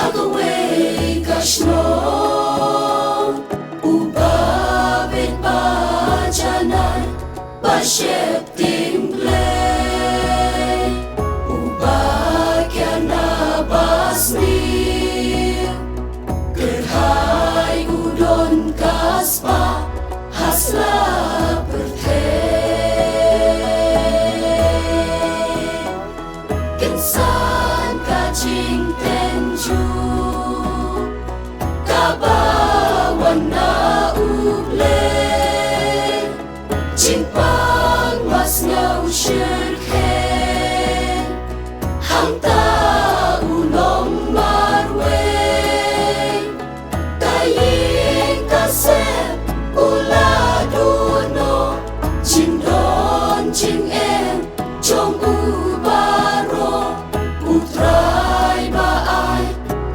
Agaway kashno ubabit bajanay Bashep tinglay ubakya na basni Gerhai udon kaspa hasla bertay Kensan kacing tenju Kabawan na uble Cimpang mas ngau syirken Hangta ulong marwe Kaying kasep ula duno Cindon cing em Jong ubaro Utray baay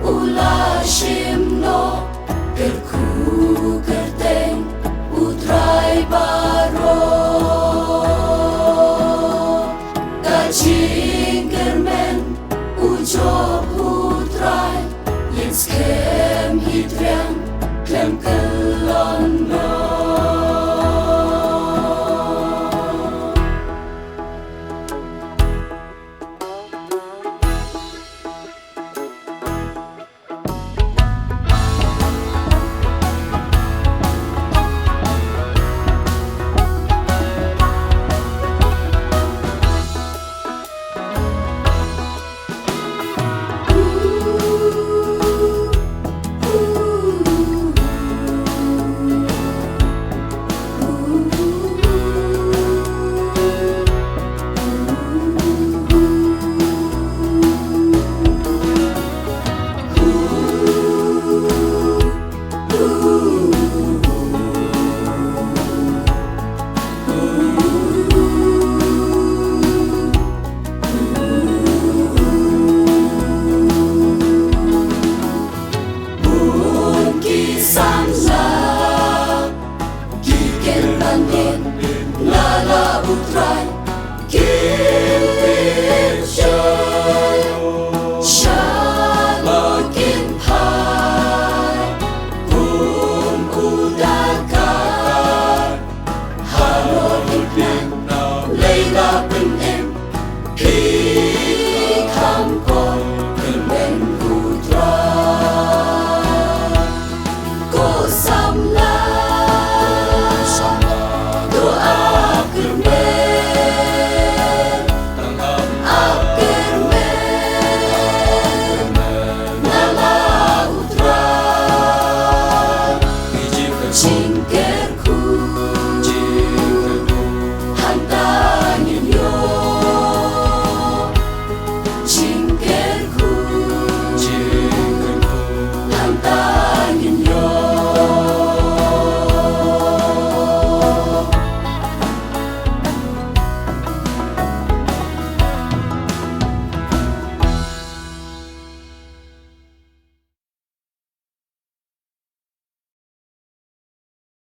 ula shimno Gerku gerteng utray baro Kacing germen ujo utray Yens kem hidriang klem